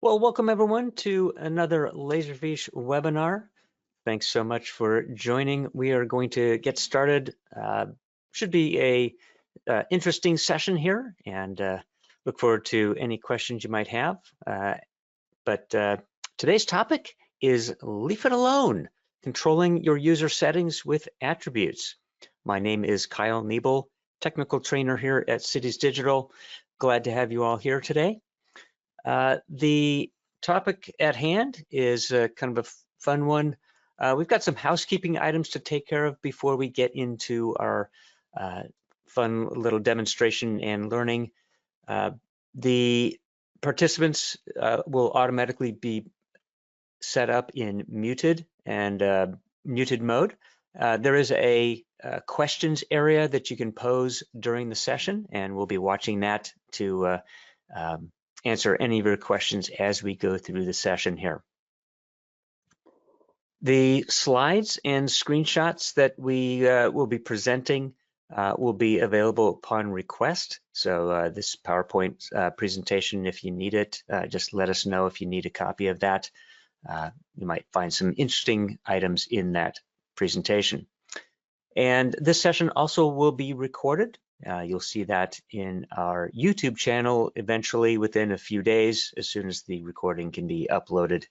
Well, welcome everyone to another Laserfiche webinar. Thanks so much for joining. We are going to get started. Should be a interesting session here, and look forward to any questions you might have. But today's topic is Leave It Alone, controlling your user settings with attributes. My name is Kyle Niebel, technical trainer here at Cities Digital. Glad to have you all here today. The topic at hand is kind of a fun one. We've got some housekeeping items to take care of before we get into our fun little demonstration and learning. The participants will automatically be set up in muted and muted mode. There is a questions area that you can pose during the session, and we'll be watching that to answer any of your questions as we go through the session here. The slides and screenshots that we will be presenting will be available upon request. So this PowerPoint presentation, if you need it, just let us know if you need a copy of that. You might find some interesting items in that presentation. And this session also will be recorded. You'll see that in our YouTube channel eventually within a few days, as soon as the recording can be uploaded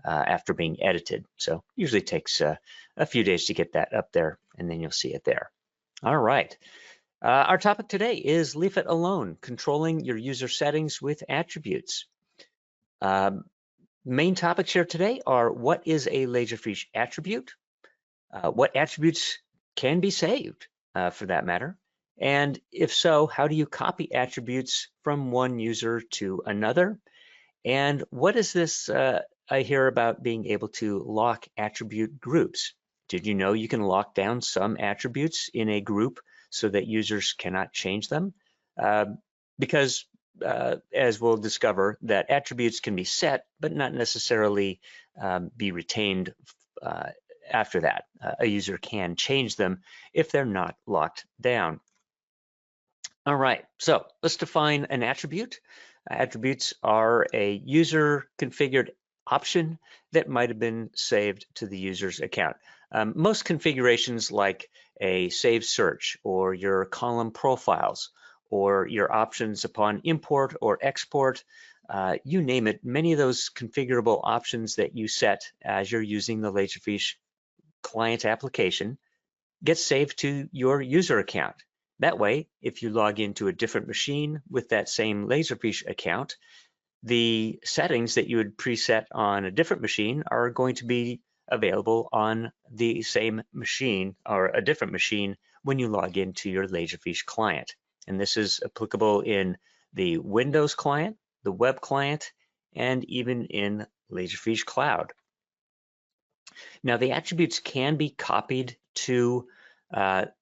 after being edited. So usually takes a few days to get that up there, and then you'll see it there. All right. Our topic today is Leave It Alone, controlling your user settings with attributes. Main topics here today are: what is a Laserfiche attribute? What attributes can be saved for that matter? And if so, how do you copy attributes from one user to another? And what is this I hear about being able to lock attribute groups? Did you know you can lock down some attributes in a group so that users cannot change them? Because as we'll discover, that attributes can be set, but not necessarily be retained after that. A user can change them if they're not locked down. All right, so let's define an attribute. Attributes are a user configured option that might have been saved to the user's account. Most configurations, like a saved search or your column profiles or your options upon import or export, you name it, many of those configurable options that you set as you're using the Laserfiche client application get saved to your user account. That way, if you log into a different machine with that same Laserfiche account, the settings that you would preset on a different machine are going to be available on the same machine or a different machine when you log into your Laserfiche client. And this is applicable in the Windows client, the web client, and even in Laserfiche Cloud. Now, the attributes can be copied to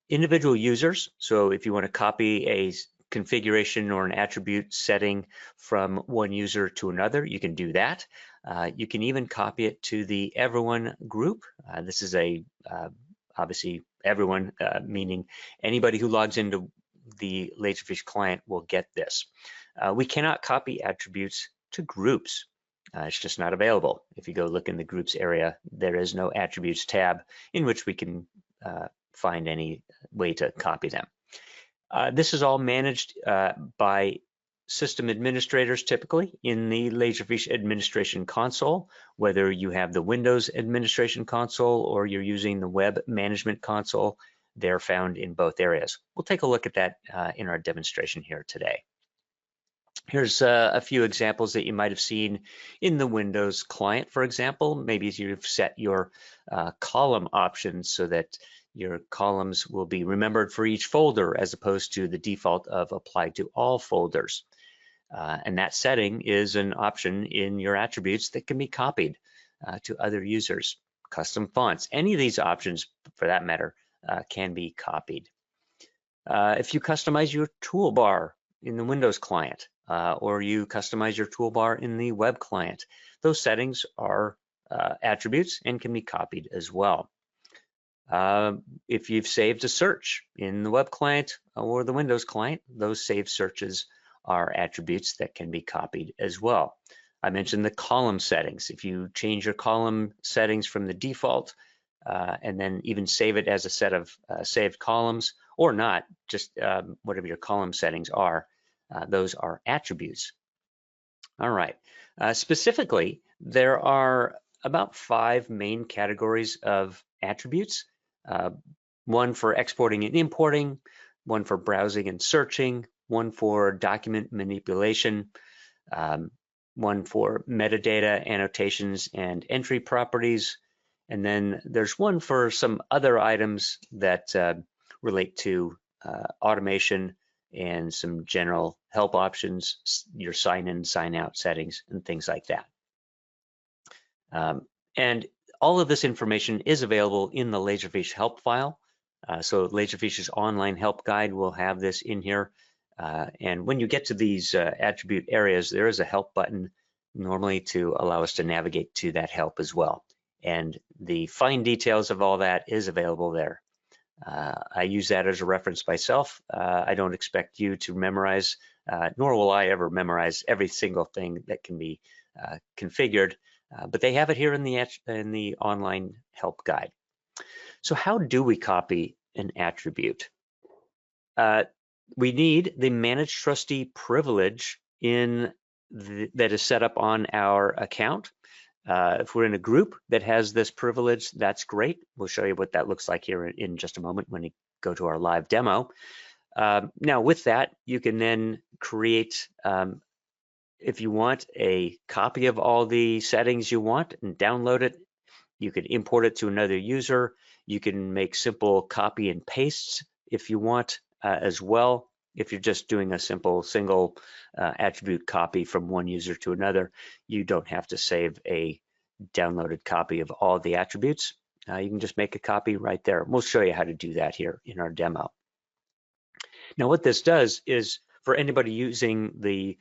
individual users. So if you want to copy a configuration or an attribute setting from one user to another, you can do that. You can even copy it to the everyone group. This is obviously everyone, meaning anybody who logs into the Laserfiche client will get this. We cannot copy attributes to groups. It's just not available. If you go look in the groups area, there is no attributes tab in which we can find any way to copy them. This is all managed by system administrators, typically in the Laserfiche administration console, whether you have the Windows administration console or you're using the web management console. They're found in both areas. We'll take a look at that in our demonstration here today. Here's a few examples that you might have seen in the Windows client, for example. Maybe you've set your column options so that your columns will be remembered for each folder as opposed to the default of applied to all folders. And that setting is an option in your attributes that can be copied to other users. Custom fonts, any of these options for that matter, can be copied. If you customize your toolbar in the Windows client, or you customize your toolbar in the web client, those settings are attributes and can be copied as well. If you've saved a search in the web client or the Windows client, those saved searches are attributes that can be copied as well. I mentioned the column settings. If you change your column settings from the default and then even save it as a set of saved columns, or not, just whatever your column settings are, those are attributes. All right. Specifically, there are about 5 main categories of attributes. One for exporting and importing, one for browsing and searching, one for document manipulation, one for metadata, annotations, and entry properties. And then there's one for some other items that relate to automation and some general help options, your sign in, sign out settings, and things like that. And all of this information is available in the Laserfiche help file. So Laserfiche's online help guide will have this in here. And when you get to these attribute areas, there is a help button normally to allow us to navigate to that help as well. And the fine details of all that is available there. I use that as a reference myself. I don't expect you to memorize, nor will I ever memorize every single thing that can be configured, but they have it here in the online help guide. So how do we copy an attribute? We need the managed trustee privilege that is set up on our account. If we're in a group that has this privilege, that's great. We'll show you what that looks like here in just a moment when we go to our live demo. Now with that, you can then create, if you want, a copy of all the settings you want and download it. You can import it to another user. You can make simple copy and pastes if you want as well. If you're just doing a simple single attribute copy from one user to another, you don't have to save a downloaded copy of all the attributes. You can just make a copy right there. We'll show you how to do that here in our demo. Now what this does is, for anybody using the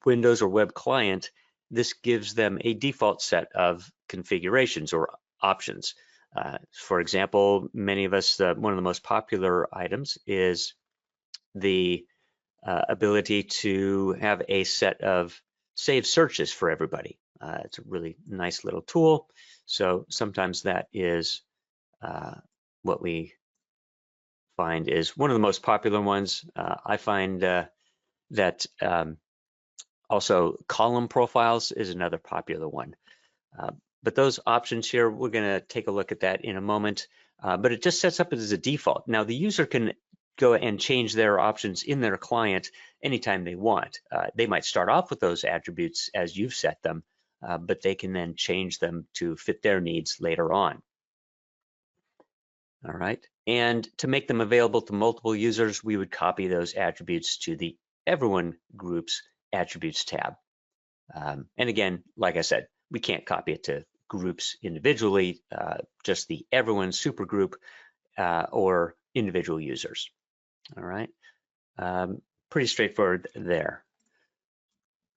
Windows or web client, this gives them a default set of configurations or options. For example, many of us, one of the most popular items is the ability to have a set of saved searches for everybody. It's a really nice little tool. So sometimes that is what we find is one of the most popular ones. I find that also column profiles is another popular one. But those options here, we're going to take a look at that in a moment. But it just sets up as a default. Now the user can go and change their options in their client anytime they want. They might start off with those attributes as you've set them, but they can then change them to fit their needs later on. All right, and to make them available to multiple users, we would copy those attributes to the Everyone Group's Attributes tab. And again, like I said, we can't copy it to groups individually, just the Everyone supergroup or individual users. All right, pretty straightforward there.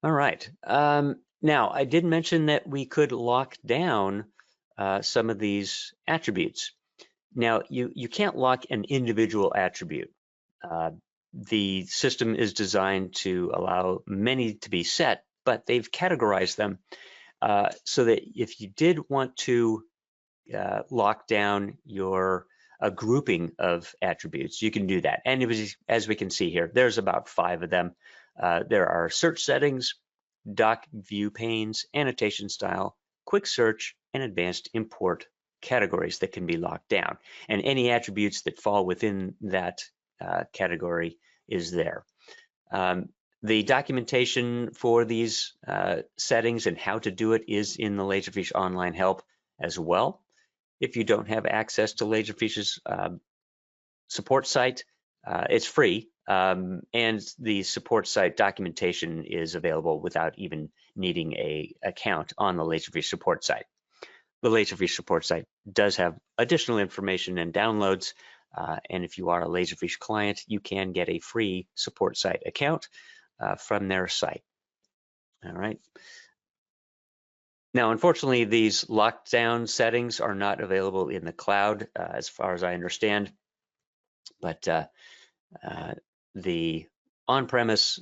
All right, now I did mention that we could lock down some of these attributes. Now you can't lock an individual attribute. The system is designed to allow many to be set, but they've categorized them so that if you did want to lock down a grouping of attributes, you can do that. And as we can see here, there's about 5 of them. There are search settings, doc view panes, annotation style, quick search, and advanced import categories that can be locked down. And any attributes that fall within that category is there. The documentation for these settings and how to do it is in the Laserfiche online help as well. If you don't have access to Laserfiche's support site, it's free, and the support site documentation is available without even needing an account on the Laserfiche support site. The Laserfiche support site does have additional information and downloads, and if you are a Laserfiche client, you can get a free support site account from their site. All right. Now, unfortunately, these lockdown settings are not available in the cloud, as far as I understand, but the on-premise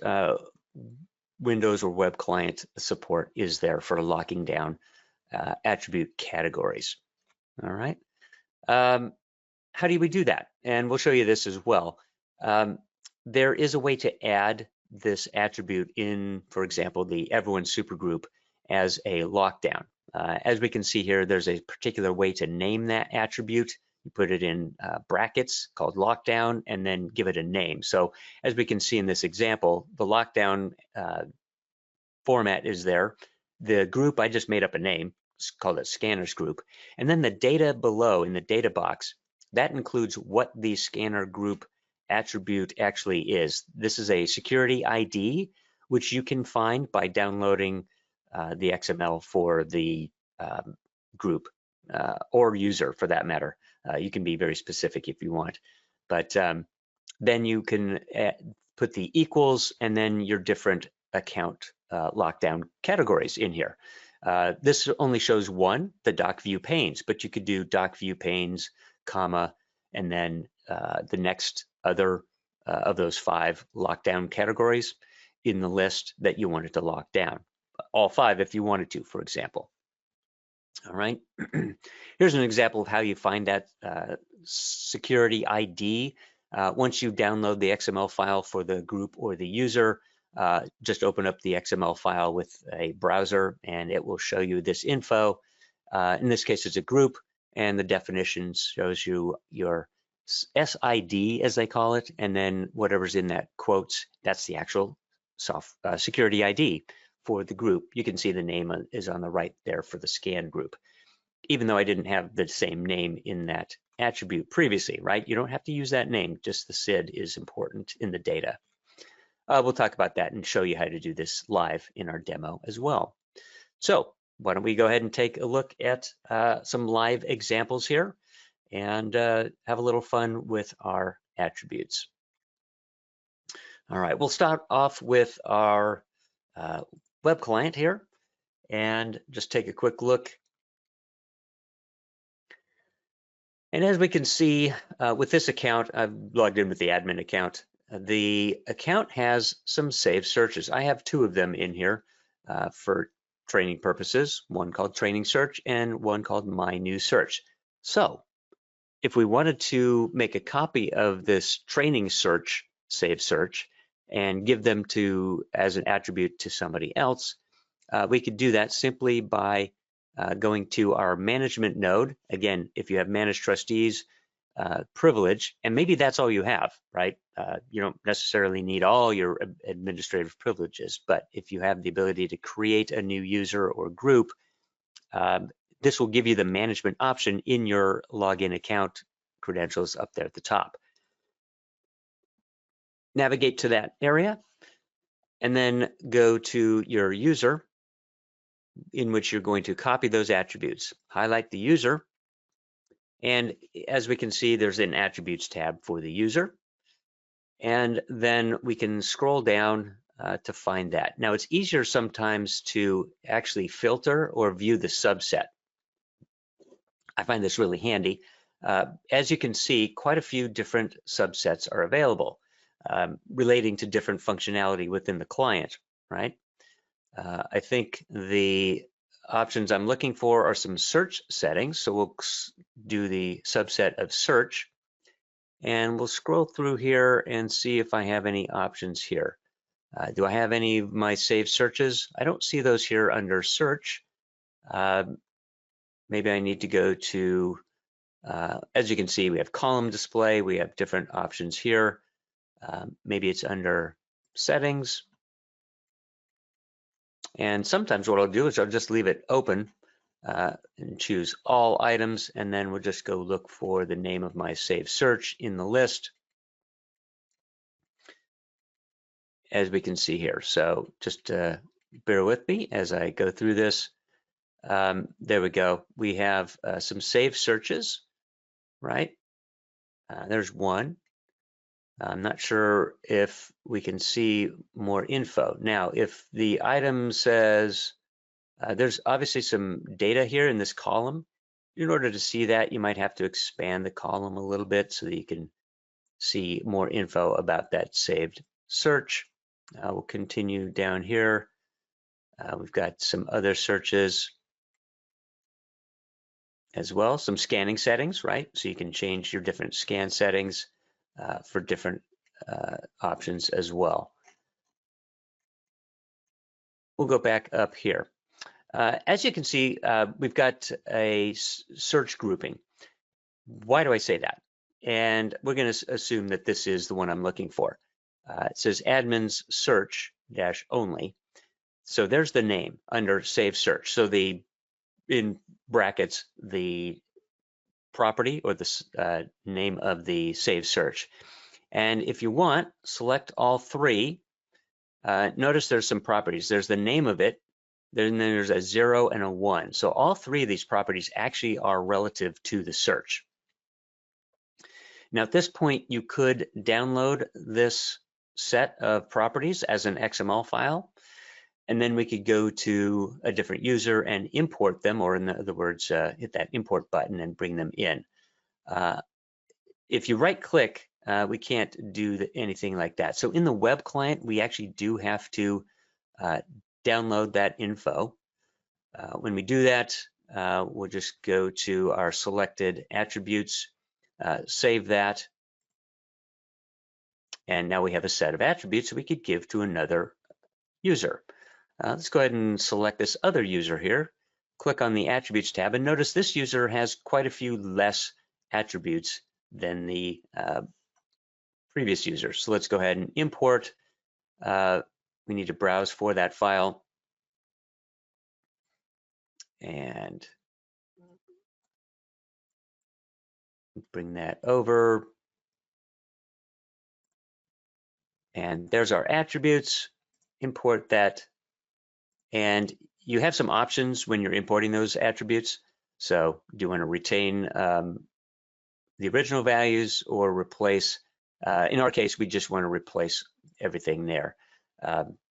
Windows or web client support is there for locking down attribute categories. All right. How do we do that? And we'll show you this as well. There is a way to add this attribute in, for example, the everyone supergroup as a lockdown. As we can see here, there's a particular way to name that attribute. You put it in brackets called lockdown and then give it a name. So as we can see in this example, the lockdown format is there. The group, I just made up a name, called it scanners group. And then the data below in the data box, that includes what the scanner group attribute actually is. This is a security ID, which you can find by downloading the XML for the group or user for that matter. You can be very specific if you want, but then you can put the equals and then your different account lockdown categories in here. This only shows one, the doc view panes, but you could do doc view panes, comma, and then the next other of those 5 lockdown categories in the list that you wanted to lock down. All 5 if you wanted to, for example. All right, here's an example of how you find that security ID. Once you download the XML file for the group or the user, just open up the XML file with a browser and it will show you this info. In this case, it's a group, and the definition shows you your SID, as they call it, and then whatever's in that quotes, that's the actual security ID for the group. You can see the name is on the right there for the scan group, even though I didn't have the same name in that attribute previously, right? You don't have to use that name, just the SID is important in the data. We'll talk about that and show you how to do this live in our demo as well. So why don't we go ahead and take a look at some live examples here and have a little fun with our attributes. All right, we'll start off with our web client here and just take a quick look. And as we can see with this account, I've logged in with the admin account. The account has some saved searches. I have 2 of them in here for training purposes, one called training search and one called my new search. So if we wanted to make a copy of this training search, save search, and give them to as an attribute to somebody else, we could do that simply by going to our management node. Again, if you have managed trustees privilege, and maybe that's all you have, right? You don't necessarily need all your administrative privileges, but if you have the ability to create a new user or group, this will give you the management option in your login account credentials up there at the top. Navigate to that area and then go to your user in which you're going to copy those attributes. Highlight the user, and as we can see, there's an attributes tab for the user, and then we can scroll down to find that. Now it's easier sometimes to actually filter or view the subset. I find this really handy. As you can see, quite a few different subsets are available relating to different functionality within the client, right? I think the options I'm looking for are some search settings. So we'll do the subset of search, and we'll scroll through here and see if I have any options here. Do I have any of my saved searches? I don't see those here under search. Maybe I need to go to, as you can see, we have column display. We have different options here. Maybe it's under settings. And sometimes what I'll do is I'll just leave it open and choose all items, and then we'll just go look for the name of my saved search in the list, as we can see here. So just bear with me as I go through this. There we go. We have some saved searches, right? There's one. I'm not sure if we can see more info. Now, if the item says, there's obviously some data here in this column. In order to see that, you might have to expand the column a little bit so that you can see more info about that saved search. We'll continue down here. We've got some other searches as well, some scanning settings, right? So you can change your different scan settings for different options as well. We'll go back up here. As you can see, we've got a search grouping. Why do I say that? And we're going to assume that this is the one I'm looking for. It says admins search dash only. So there's the name under save search. So the, in brackets, the property or the name of the save search. And if you want, select all three. Notice there's some properties. There's the name of it, then there's a 0 and a 1. So all three of these properties actually are relative to the search. Now at this point, you could download this set of properties as an XML file, and then we could go to a different user and import them, or in other words, hit that import button and bring them in. If you right click, we can't do anything like that. So in the web client, we actually do have to download that info. When we do that, we'll just go to our selected attributes, save that, and now we have a set of attributes we could give to another user. Let's go ahead and select this other user here, click on the attributes tab, and notice this user has quite a few less attributes than the previous user. So let's go ahead and import. We need to browse for that file. And bring that over. And there's our attributes. Import that. And you have some options when you're importing those attributes. So do you want to retain the original values or replace? In our case, we just want to replace everything there.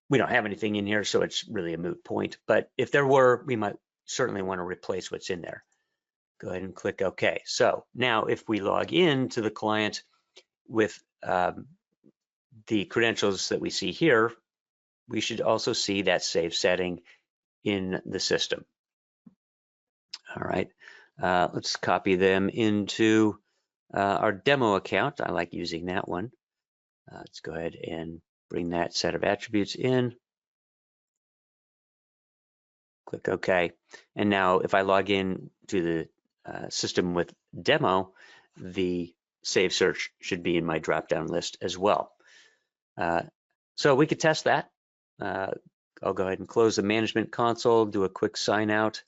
We don't have anything in here, so it's really a moot point. But if there were, we might certainly want to replace what's in there. Go ahead and click OK. So now if we log in to the client with the credentials that we see here, we should also see that save setting in the system. All right, let's copy them into our demo account. I like using that one. Let's go ahead and bring that set of attributes in. Click OK. And now if I log in to the system with demo, the save search should be in my drop-down list as well. So we could test that. I'll go ahead and close the management console, do a quick sign out,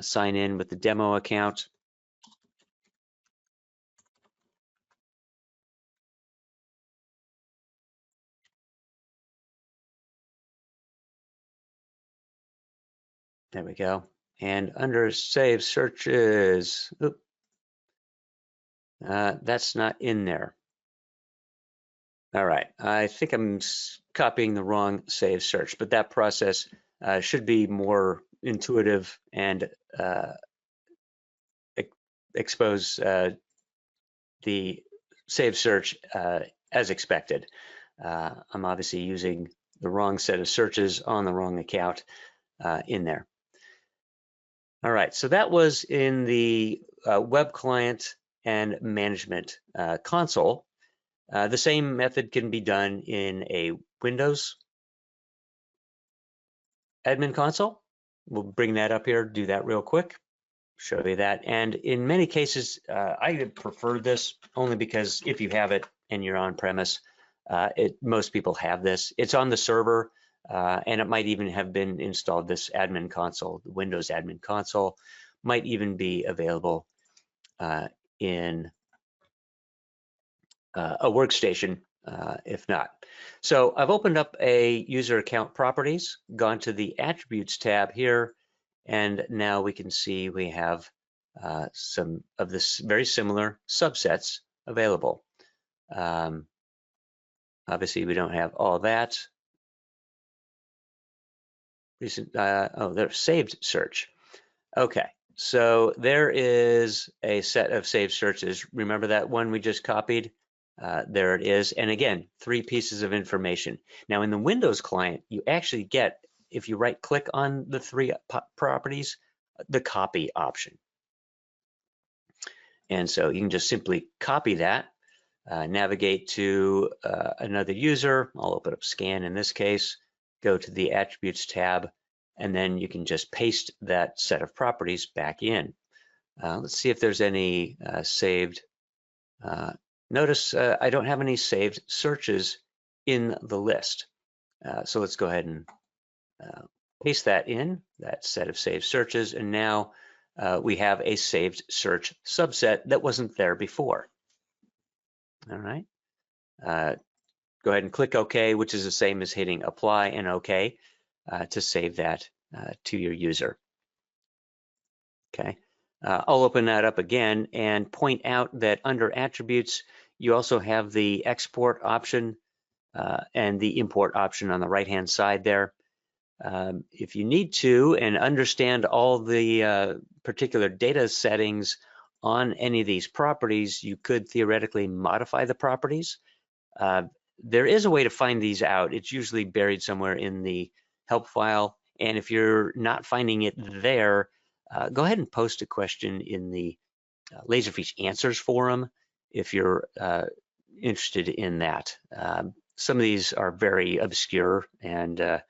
sign in with the demo account. There we go. And under save searches, that's not in there. All right, I think I'm copying the wrong save search, but that process should be more intuitive and expose the save search as expected. I'm obviously using the wrong set of searches on the wrong account in there. All right, so that was in the web client and management console. The same method can be done in a Windows admin console. We'll bring that up here, do that real quick, show you that. And in many cases, I prefer this only because if you have it and you're on premise, most people have this. It's on the server, and it might even have been installed. This admin console, the Windows admin console, might even be available in a workstation, if not. So I've opened up a user account properties, gone to the attributes tab here, and now we can see we have some of this very similar subsets available. Obviously, we don't have all that. Recent, there's saved search. Okay, so there is a set of saved searches. Remember that one we just copied? There it is. And again, 3 pieces of information. Now in the Windows client, you actually get, if you right click on the 3 properties, the copy option. And so you can just simply copy that, navigate to another user. I'll open up scan in this case, go to the attributes tab, and then you can just paste that set of properties back in. Let's see if there's any saved. Notice I don't have any saved searches in the list. So let's go ahead and paste that in, that set of saved searches, and now we have a saved search subset that wasn't there before. All right. Go ahead and click OK, which is the same as hitting apply and OK to save that to your user. Okay. I'll open that up again and point out that under attributes, you also have the export option and the import option on the right-hand side there. If you need to and understand all the particular data settings on any of these properties, you could theoretically modify the properties. There is a way to find these out. It's usually buried somewhere in the help file. And if you're not finding it there, go ahead and post a question in the Laserfiche Answers forum if you're interested in that. Some of these are very obscure and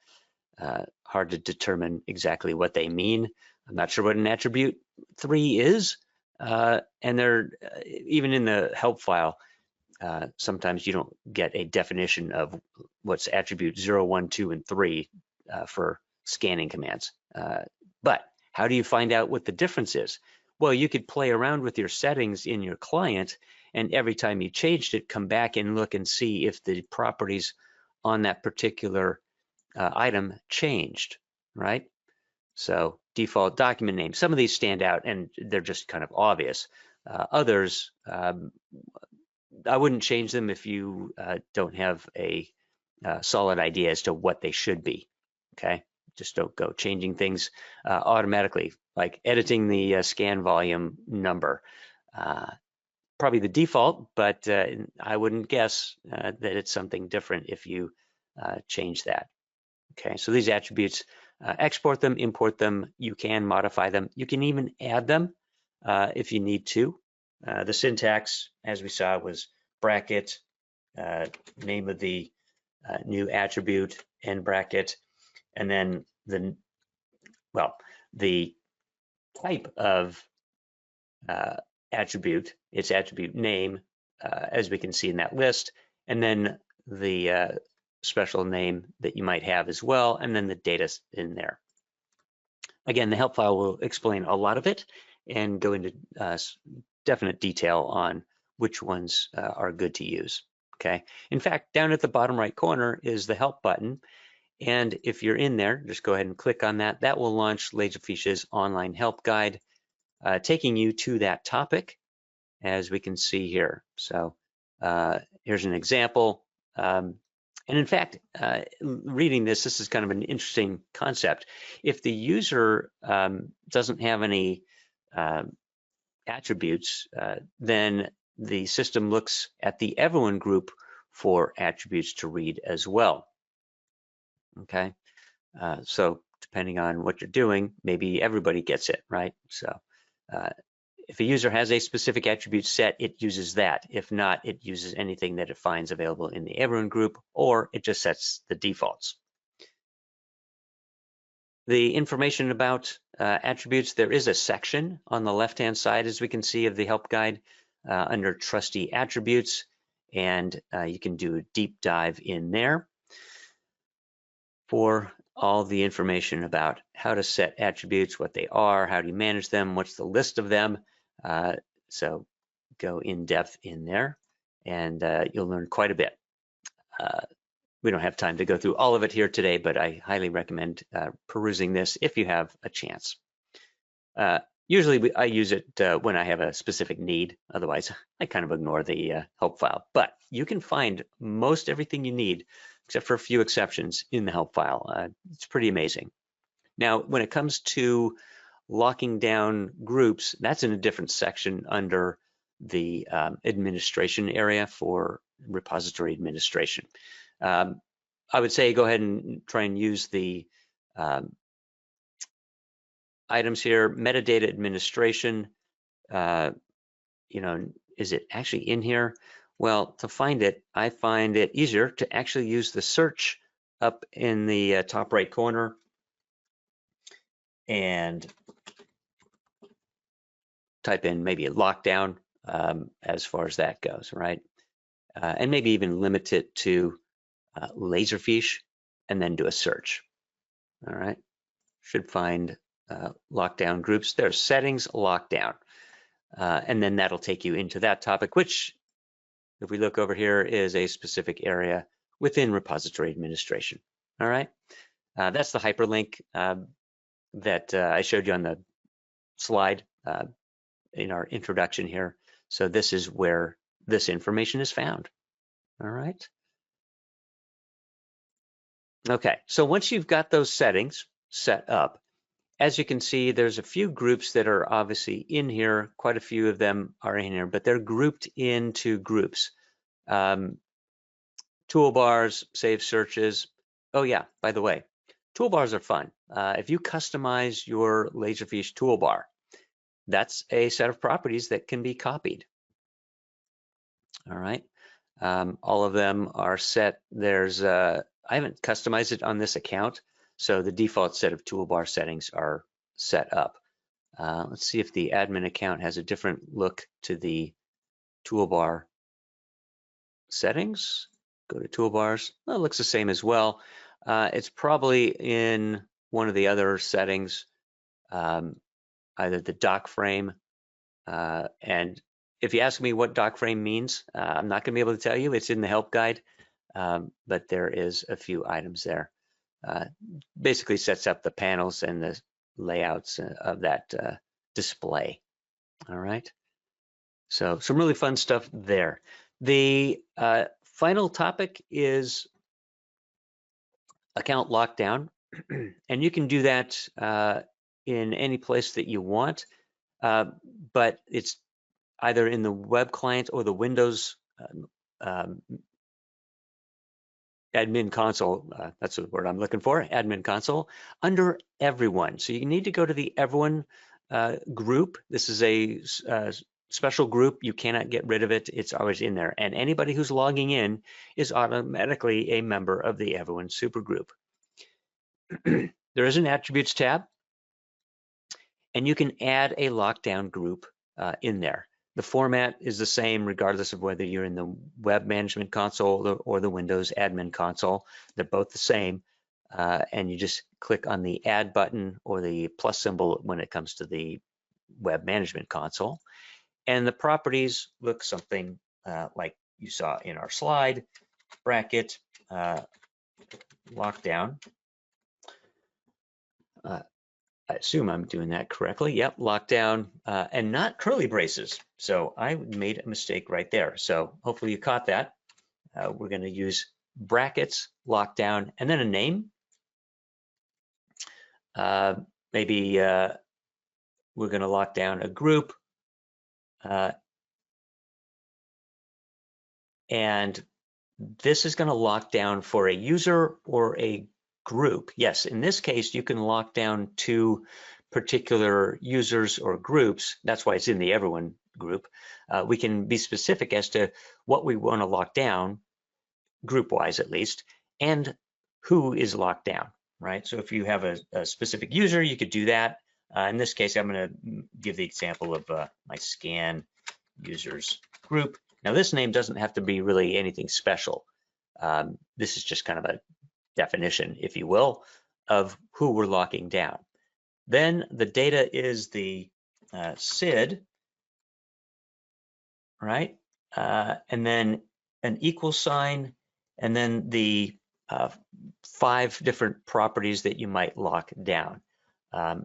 hard to determine exactly what they mean. I'm not sure what an attribute 3 is, and they're even in the help file. Sometimes you don't get a definition of what's attribute 0, 1, 2, and 3 for scanning commands. But how do you find out what the difference is? Well, you could play around with your settings in your client, and every time you changed it, come back and look and see if the properties on that particular item changed, right? So default document name, some of these stand out and they're just kind of obvious. Others, I wouldn't change them if you don't have a solid idea as to what they should be, okay? Just don't go changing things automatically, like editing the scan volume number. Probably the default, but I wouldn't guess that it's something different if you change that. Okay, so these attributes, export them, import them, you can modify them. You can even add them if you need to. The syntax, as we saw, was bracket, name of the new attribute, end bracket, and then the type of attribute, its attribute name, as we can see in that list, and then the special name that you might have as well, and then the data in there. Again, the help file will explain a lot of it and go into definite detail on which ones are good to use, okay? In fact, down at the bottom right corner is the help button, and if you're in there, just go ahead and click on that. That will launch Laserfiche's online help guide, taking you to that topic, as we can see here. So here's an example. And in fact, reading this is kind of an interesting concept. If the user doesn't have any attributes, then the system looks at the everyone group for attributes to read as well. Okay, so depending on what you're doing, maybe everybody gets it, right? So if a user has a specific attribute set, it uses that. If not, it uses anything that it finds available in the everyone group, or it just sets the defaults. The information about attributes, there is a section on the left-hand side, as we can see, of the help guide under trusty attributes, and you can do a deep dive in there for all the information about how to set attributes, what they are, how do you manage them, what's the list of them. So go in depth in there, and you'll learn quite a bit. We don't have time to go through all of it here today, but I highly recommend perusing this if you have a chance. Usually I use it when I have a specific need. Otherwise, I kind of ignore the help file. But you can find most everything you need, except for a few exceptions, in the help file. It's pretty amazing. Now, when it comes to locking down groups, that's in a different section under the administration area for repository administration. I would say go ahead and try and use the items here. Metadata administration, is it actually in here? Well, to find it, I find it easier to actually use the search up in the top right corner and type in maybe a lockdown as far as that goes, right? And maybe even limit it to Laserfiche and then do a search. All right, should find lockdown groups. There's settings, lockdown. And then that'll take you into that topic, which if we look over here is a specific area within repository administration. All right, that's the hyperlink that I showed you on the slide in our introduction here. So this is where this information is found. All right. Okay, so once you've got those settings set up, as you can see, there's a few groups that are obviously in here. Quite a few of them are in here, but they're grouped into groups. Toolbars, save searches. Oh yeah, by the way, toolbars are fun. If you customize your Laserfiche toolbar, that's a set of properties that can be copied. All right, all of them are set. There's I haven't customized it on this account, so the default set of toolbar settings are set up. Let's see if the admin account has a different look to the toolbar settings. Go to toolbars. Well, it looks the same as well. It's probably in one of the other settings, either the dock frame. And if you ask me what dock frame means, I'm not going to be able to tell you. It's in the help guide. But there is a few items there. Basically sets up the panels and the layouts of that display. All right. So some really fun stuff there. The final topic is account lockdown. And you can do that in any place that you want, but it's either in the web client or the Windows admin console, that's the word I'm looking for, admin console, under everyone. So you need to go to the everyone group. This is a special group. You cannot get rid of it. It's always in there. And anybody who's logging in is automatically a member of the everyone supergroup. There is an attributes tab, and you can add a lockdown group in there. The format is the same regardless of whether you're in the web management console or the Windows admin console. They're both the same. And you just click on the add button or the plus symbol when it comes to the web management console. And the properties look something like you saw in our slide, bracket, lockdown. I assume I'm doing that correctly. Yep, lockdown, and not curly braces. So I made a mistake right there. So hopefully you caught that. We're going to use brackets, lockdown, and then a name. Maybe we're going to lock down a group. And this is going to lock down for a user or a group. Yes, in this case, you can lock down two particular users or groups. That's why it's in the everyone group. We can be specific as to what we want to lock down, group-wise at least, and who is locked down, right? So if you have a specific user, you could do that. In this case, I'm going to give the example of my scan users group. Now, this name doesn't have to be really anything special. This is just kind of a definition, if you will, of who we're locking down. Then the data is the SID, right? And then an equal sign, and then the 5 different properties that you might lock down.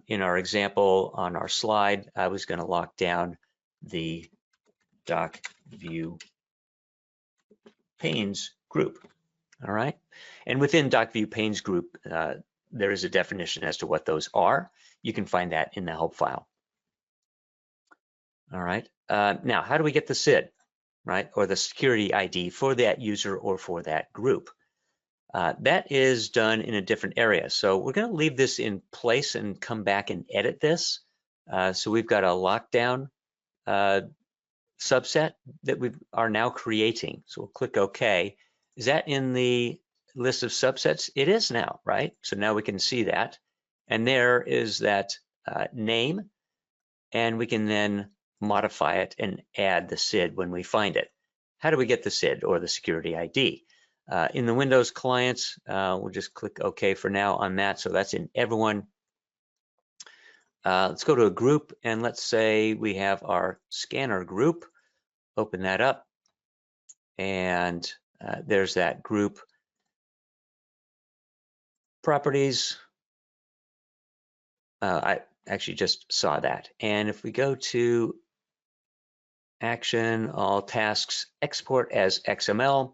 In our example on our slide, I was going to lock down the doc view panes group. All right, and within doc view panes group, there is a definition as to what those are. You can find that in the help file. All right. Now, how do we get the SID, right? Or the security ID for that user or for that group? That is done in a different area. So we're going to leave this in place and come back and edit this. So we've got a lockdown subset that we are now creating. So we'll click OK. Is that in the list of subsets? It is now, right? So now we can see that. And there is that name. And we can then modify it and add the SID when we find it. How do we get the SID or the security ID? In the Windows clients, we'll just click OK for now on that. So that's in everyone. Let's go to a group and let's say we have our scanner group. Open that up and there's that group properties. I actually just saw that. And if we go to action, all tasks, export as XML,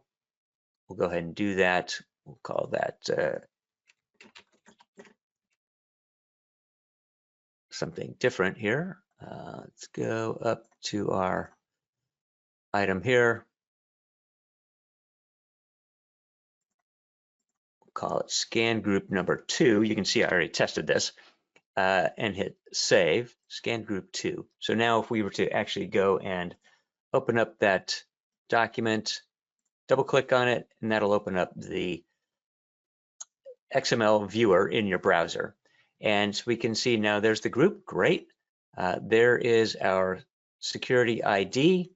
we'll go ahead and do that. We'll call that something different here. Let's go up to our item here. We'll call it scan group number 2. You can see I already tested this and hit save, scan group 2. So now if we were to actually go and open up that document, double click on it, and that'll open up the XML viewer in your browser. And we can see now there's the group, great. There is our security ID.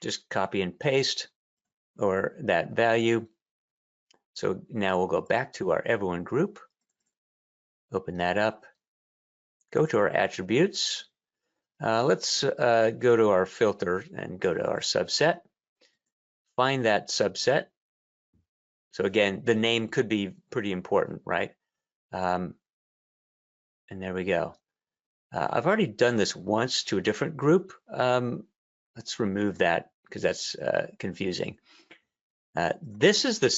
Just copy and paste or that value. So now we'll go back to our everyone group, open that up, go to our attributes. Let's go to our filter and go to our subset, find that subset. So again, the name could be pretty important, right? And there we go. I've already done this once to a different group. Let's remove that because that's confusing. This is the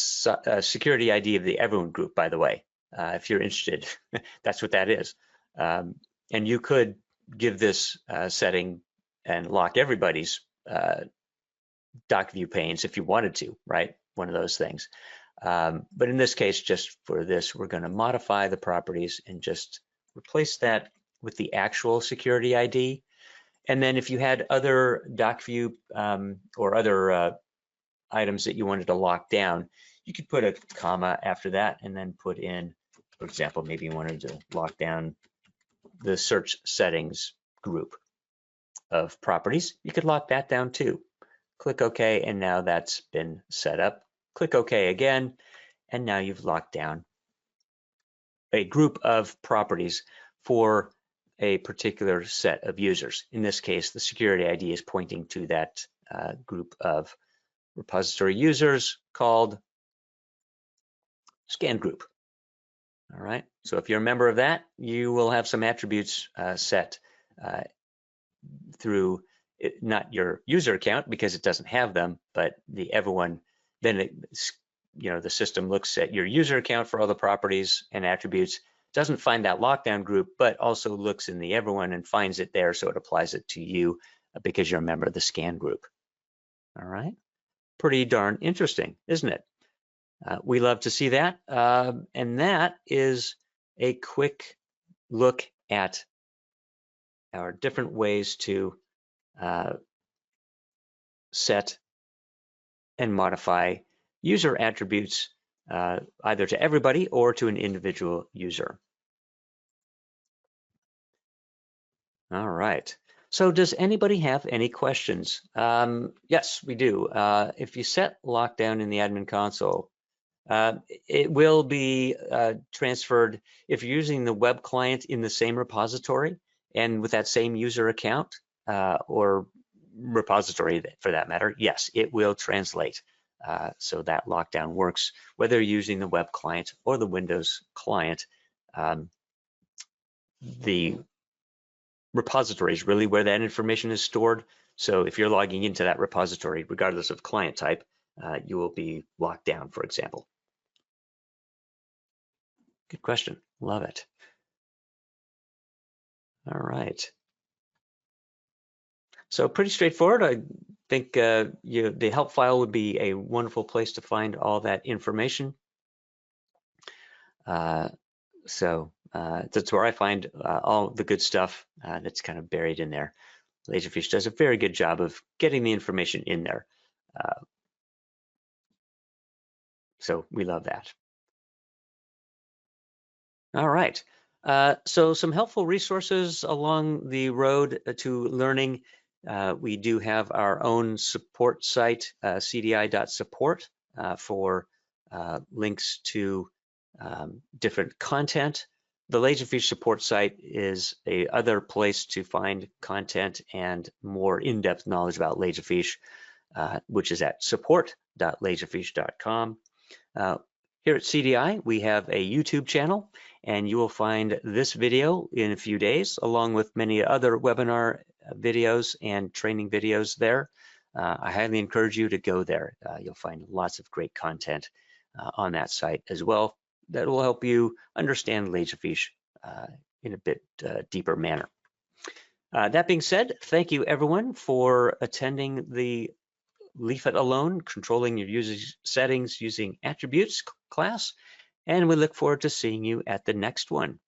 security ID of the everyone group, by the way. If you're interested, that's what that is. And you could give this setting and lock everybody's doc view panes if you wanted to, right? One of those things. But in this case, just for this, we're going to modify the properties and just replace that with the actual security ID. And then if you had other doc view or other items that you wanted to lock down, you could put a comma after that and then put in, for example, maybe you wanted to lock down the search settings group of properties. You could lock that down too. Click OK, and now that's been set up. Click OK again, and now you've locked down a group of properties for a particular set of users. In this case, the security ID is pointing to that group of repository users called scan group. All right, so if you're a member of that, you will have some attributes set through not your user account because it doesn't have them, but the everyone. Then the system looks at your user account for all the properties and attributes, doesn't find that lockdown group, but also looks in the everyone and finds it there, so it applies it to you because you're a member of the scan group. All right, pretty darn interesting, isn't it? We love to see that, and that is a quick look at our different ways to set and modify user attributes either to everybody or to an individual user. All right. So does anybody have any questions? Yes, we do. If you set lockdown in the admin console, it will be transferred if you're using the web client in the same repository and with that same user account or repository for that matter. Yes, it will translate. So that lockdown works whether you're using the web client or the Windows client. The repository is really where that information is stored. So if you're logging into that repository, regardless of client type, you will be locked down, for example. Good question. Love it. All right. So pretty straightforward. I think the help file would be a wonderful place to find all that information. So that's where I find all the good stuff that's kind of buried in there. Laserfiche does a very good job of getting the information in there. So we love that. All right. So some helpful resources along the road to learning. We do have our own support site, cdi.support, for links to different content. The Laserfiche support site is a other place to find content and more in-depth knowledge about Laserfiche, which is at support.laserfiche.com. Here at CDI, we have a YouTube channel, and you will find this video in a few days, along with many other webinar videos and training videos there. I highly encourage you to go there. You'll find lots of great content on that site as well that will help you understand Laserfiche in a bit deeper manner. That being said, thank you everyone for attending the Leave It Alone, Controlling Your User Settings Using Attributes class, and we look forward to seeing you at the next one.